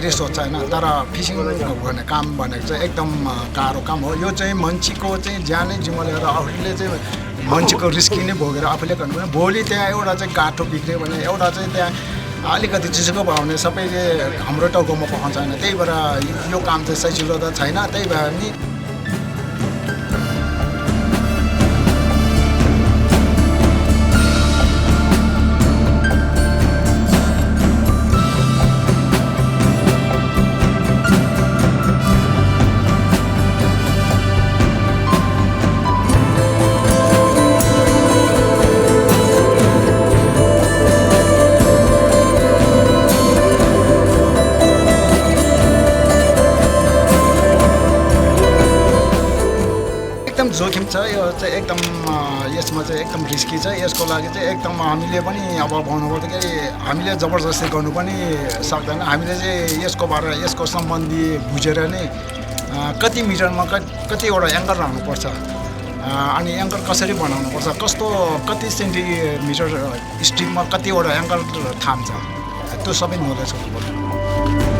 धेरै सोध्छ होइन, तर फिसिङको भन्ने काम भनेको चाहिँ एकदम गाह्रो काम हो। यो चाहिँ मान्छेको चाहिँ ज्यानै जिम्मा लिएर आफूले चाहिँ मान्छेको रिस्की नै भोगेर आफूले गर्नुपर्ने। भोलि त्यहाँ एउटा चाहिँ गाठो बिग्रियो भने, एउटा चाहिँ त्यहाँ अलिकति चिसोको भयो भने सबैले हाम्रो टाउकोमा पकाउँछ होइन। त्यही भएर यो काम चाहिँ सजिलो त छैन। त्यही भएर नि जोखिम छ यो चाहिँ एकदम, यसमा चाहिँ एकदम रिस्की छ। यसको लागि चाहिँ एकदम हामीले पनि अब भन्नुपर्दा कि हामीले जबरजस्ती गर्नु पनि सक्दैन। हामीले चाहिँ यसको बारे यसको सम्बन्धी बुझेर नै कति मिटरमा कतिवटा एङ्कर राख्नुपर्छ, अनि एङ्कर कसरी बनाउनुपर्छ, कति सेन्टिमिटर स्ट्रिपमा कतिवटा एङ्कर थाम्छ, त्यो सबै नलेज गर्नुपर्छ।